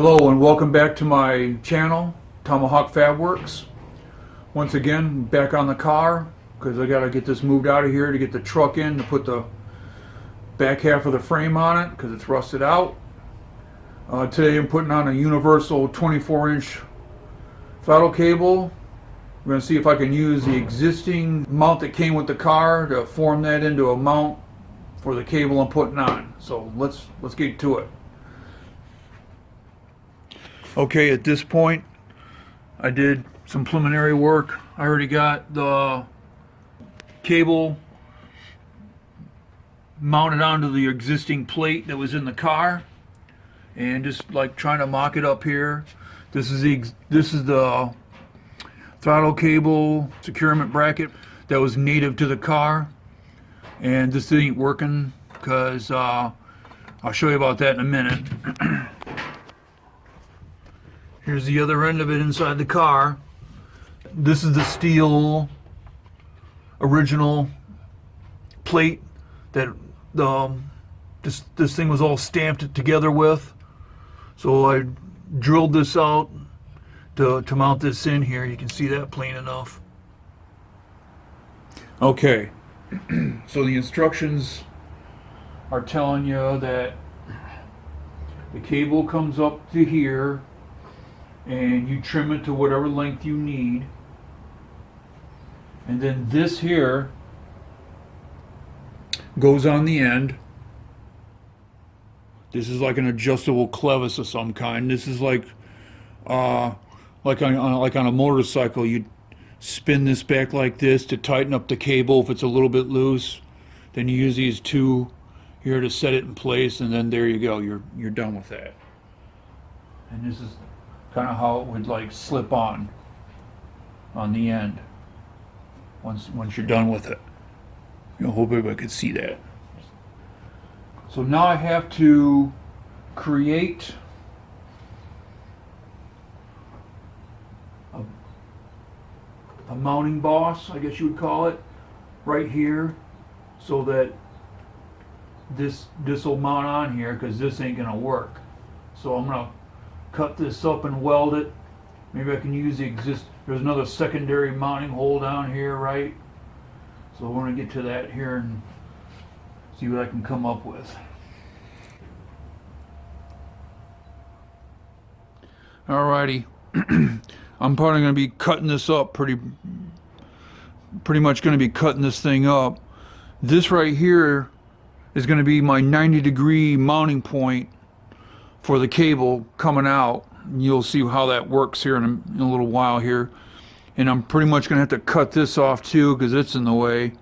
Hello and welcome back to my channel, Tomahawk Fab Works. Once again, back on the car because I got to get this moved out of here to get the truck in to put the back half of the frame on it because it's rusted out. Today I'm putting on a universal 24-inch throttle cable. We're going to see if I can use the existing mount that came with the car to form that into a mount for the cable I'm putting on. So let's get to it. Okay, at this point I did some preliminary work. I already got the cable mounted onto the existing plate that was in the car and just like trying to mock it up here. This is the throttle cable securement bracket that was native to the car, and this ain't working because I'll show you about that in a minute. Here's the other end of it inside the car. This is the steel original plate that this thing was all stamped together with. So I drilled this out to mount this in here. You can see that plain enough. Okay, so the instructions are telling you that the cable comes up to here and you trim it to whatever length you need, and then this here goes on the end. This is like an adjustable clevis of some kind. This is like on a motorcycle. You spin this back like this to tighten up the cable if it's a little bit loose. Then you use these two here to set it in place, and then there you go. You're done with that. And this is kind of how it would like slip on the end once you're done with it. I hope everybody could see that. So now I have to create a mounting boss, I guess you would call it, right here, so that this will mount on here, because this ain't gonna work. So I'm gonna cut this up and weld it. Maybe I can use there's another secondary mounting hole down here, right? So we're gonna get to that here and see what I can come up with. Alrighty, I'm probably gonna be cutting this up pretty much gonna be cutting this thing up. This right here is gonna be my 90-degree mounting point for the cable coming out. You'll see how that works here in a little while here. And I'm pretty much gonna have to cut this off too because it's in the way.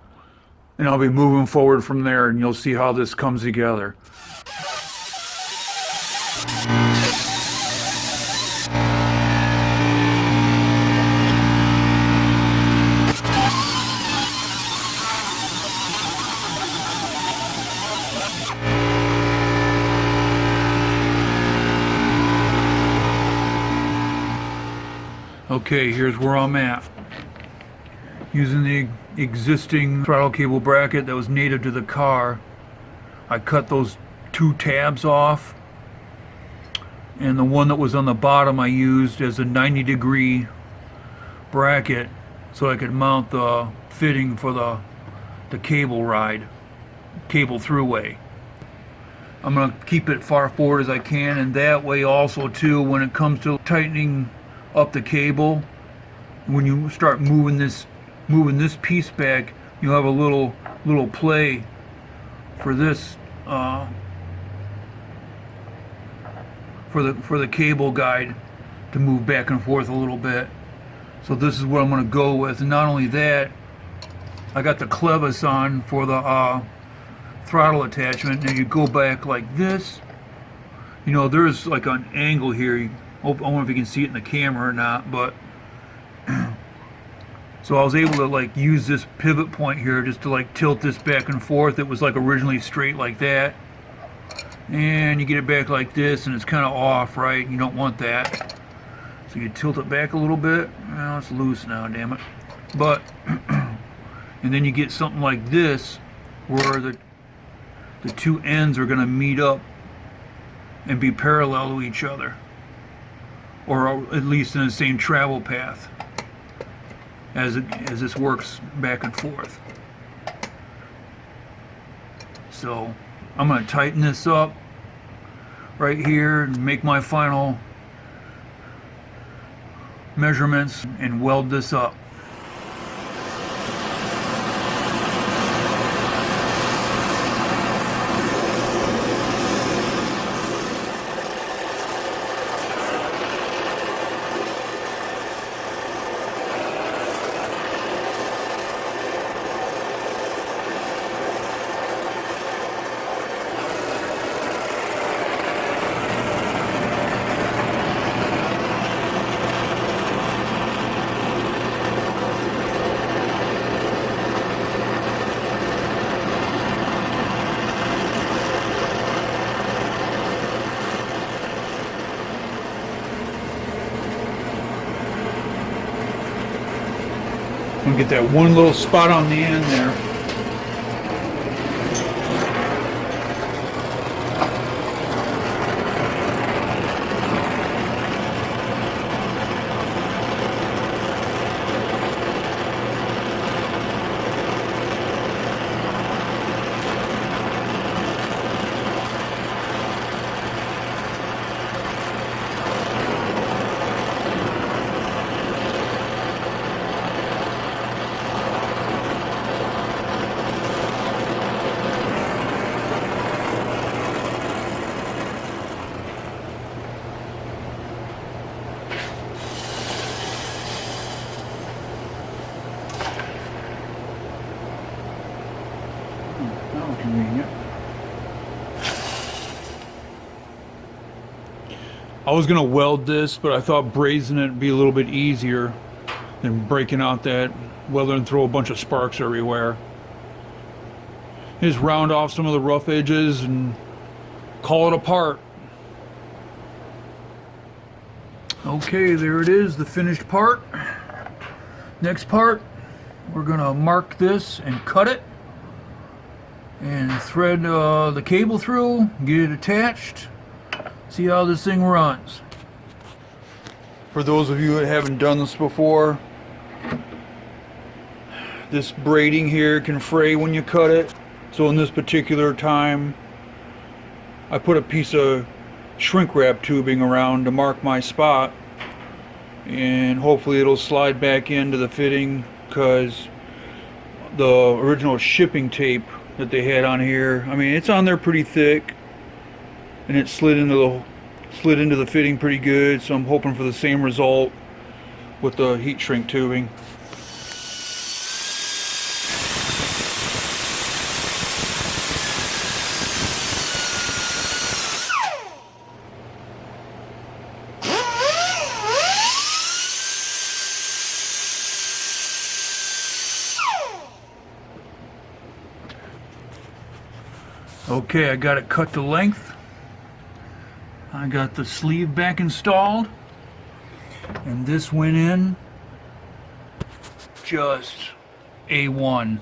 And I'll be moving forward from there, and you'll see how this comes together. Okay, here's where I'm at. Using the existing throttle cable bracket that was native to the car, I cut those two tabs off, and the one that was on the bottom I used as a 90-degree bracket so I could mount the fitting for the cable throughway. I'm going to keep it far forward as I can, and that way also too, when it comes to tightening up the cable, when you start moving this piece back, you'll have a little play for this for the cable guide to move back and forth a little bit. So this is what I'm going to go with. And not only that, I got the clevis on for the throttle attachment. Now you go back like this. You know, there's like an angle here. I don't know if you can see it in the camera or not, but so I was able to like use this pivot point here just to like tilt this back and forth. It was like originally straight like that, and you get it back like this, and it's kind of off, right? You don't want that, so you tilt it back a little bit. Well, it's loose now, damn it. But and then you get something like this where the two ends are going to meet up and be parallel to each other. or at least in the same travel path as this works back and forth. So I'm going to tighten this up right here and make my final measurements and weld this up. I'm gonna get that one little spot on the end there. How convenient. I was gonna weld this, but I thought brazing it would be a little bit easier than breaking out that welder and throw a bunch of sparks everywhere. Just round off some of the rough edges and call it a part. Okay, there it is, the finished part. Next part, we're gonna mark this and cut it and thread the cable through, get it attached, see how this thing runs. For those of you that haven't done this before, this braiding here can fray when you cut it. So in this particular time, I put a piece of shrink wrap tubing around to mark my spot, and hopefully it'll slide back into the fitting, because the original shipping tape that they had on here, I mean, it's on there pretty thick, and it slid into the fitting pretty good. So I'm hoping for the same result with the heat shrink tubing. Okay, I got it cut to length. I got the sleeve back installed, and this went in just A1.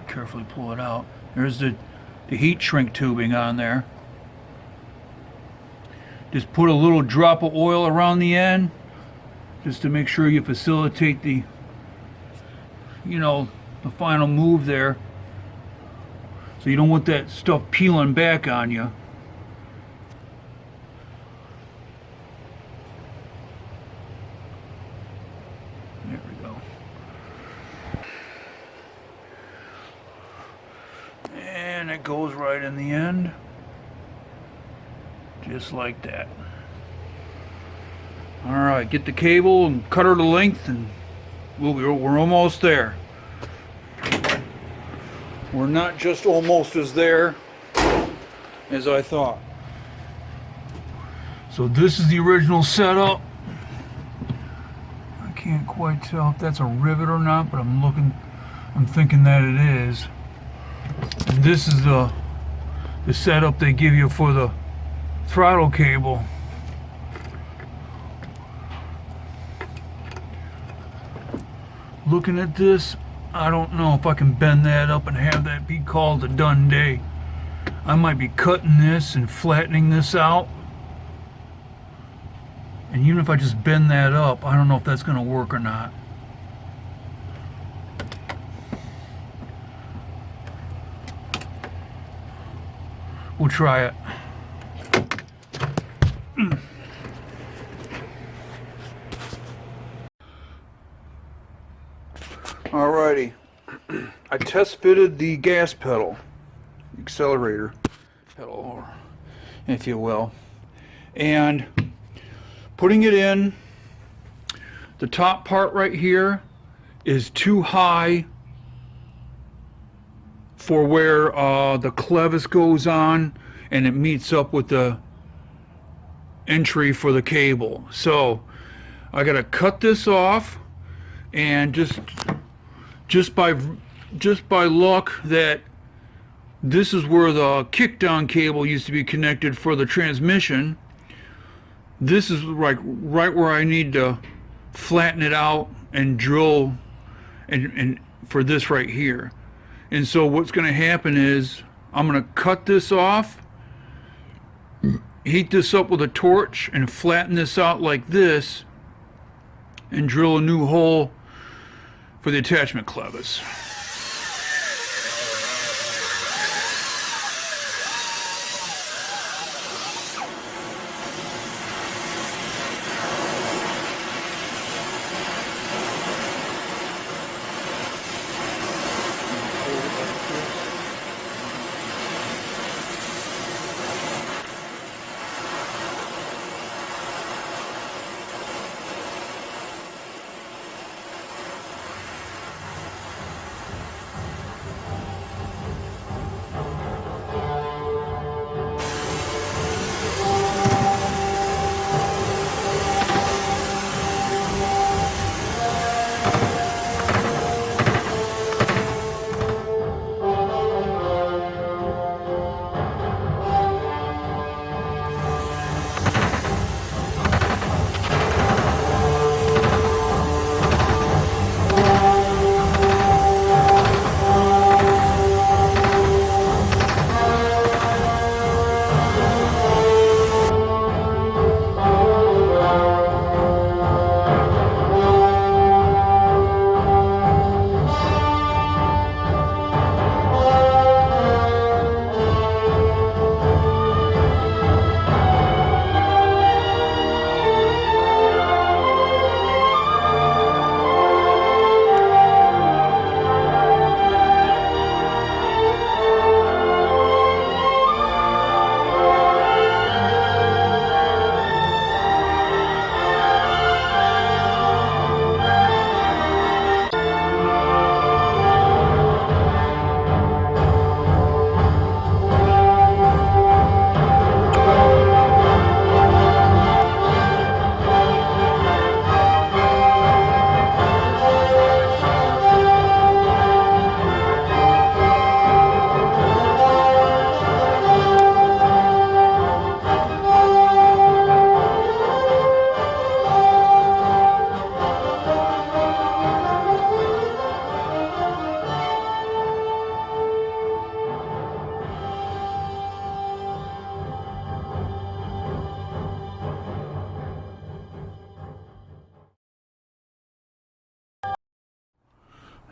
Carefully pull it out. There's the heat shrink tubing on there. Just put a little drop of oil around the end, just to make sure you facilitate the, the final move there. So you don't want that stuff peeling back on you. There we go. And it goes right in the end. Just like that. Alright, get the cable and cut her to length, and we're almost there. We're not just almost as there as I thought. So this is the original setup. I can't quite tell if that's a rivet or not, but I'm thinking that it is. And this is the setup they give you for the throttle cable. Looking at this, I don't know if I can bend that up and have that be called a done day. I might be cutting this and flattening this out. And even if I just bend that up, I don't know if that's going to work or not. We'll try it. Alrighty. I test fitted the gas pedal, accelerator pedal, if you will, and putting it in, the top part right here is too high for where the clevis goes on, and it meets up with the entry for the cable. So I gotta cut this off, and just by luck that this is where the kickdown cable used to be connected for the transmission. This is like right where I need to flatten it out and drill and for this right here. And so what's going to happen is I'm going to cut this off, heat this up with a torch, and flatten this out like this, and drill a new hole for the attachment clevis.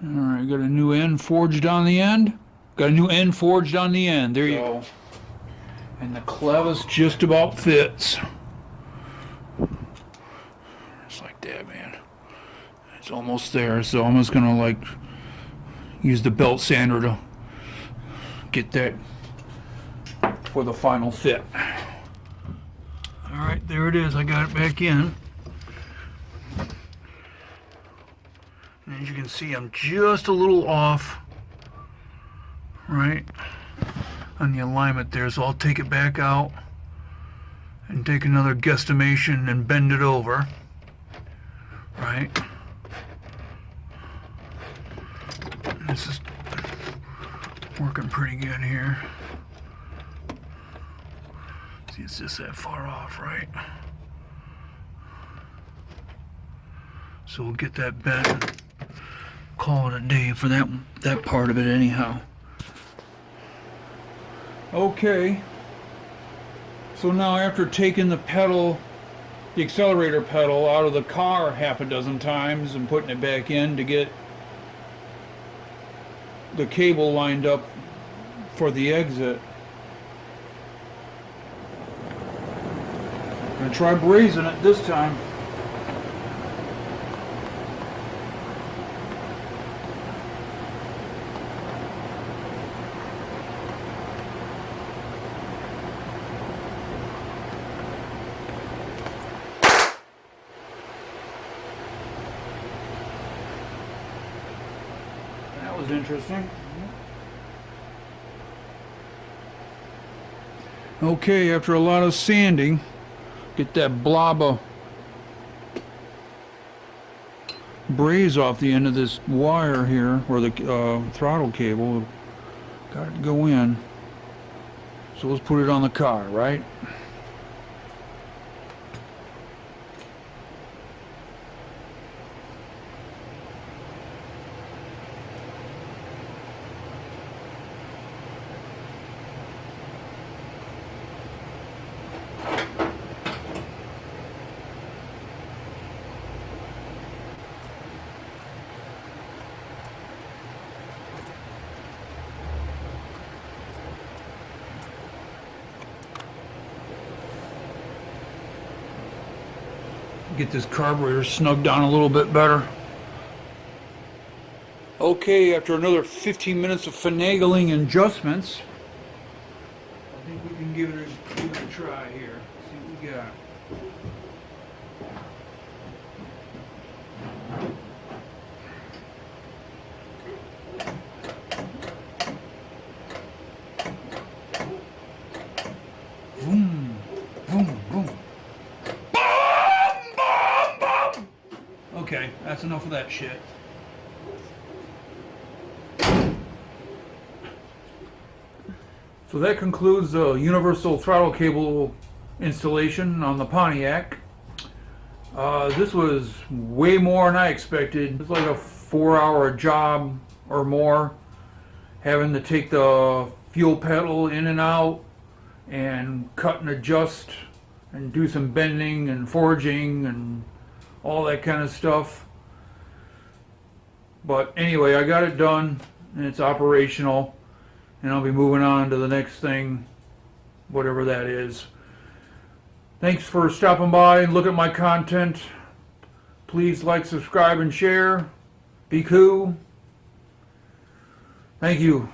Alright, got a new end forged on the end. Got a new end forged on the end. There you go. And the clevis just about fits. Just like that, man. It's almost there, so I'm just gonna like use the belt sander to get that for the final fit. Alright, there it is. I got it back in. And as you can see, I'm just a little off, right, on the alignment there. So I'll take it back out and take another guesstimation and bend it over, right. And this is working pretty good here. See, it's just that far off, right? So we'll get that bent. Call it a day for that part of it anyhow. Okay, so now after taking the pedal, the accelerator pedal out of the car half a dozen times and putting it back in to get the cable lined up for the exit, I'm going to try brazing it this time. That was interesting. Okay, after a lot of sanding, get that blob of braze off the end of this wire here, or the throttle cable. Got it to go in. So let's put it on the car, right? Get this carburetor snugged down a little bit better. Okay, after another 15 minutes of finagling and adjustments, I think we can give it a try here. See what we got. Boom, boom, boom. Okay, that's enough of that shit. So that concludes the universal throttle cable installation on the Pontiac. This was way more than I expected. It's like a 4-hour job or more, having to take the fuel pedal in and out and cut and adjust and do some bending and forging and all that kind of stuff. But anyway, I got it done and it's operational, and I'll be moving on to the next thing, whatever that is. Thanks for stopping by and look at my content. Please like, subscribe, and share. Be cool. Thank you.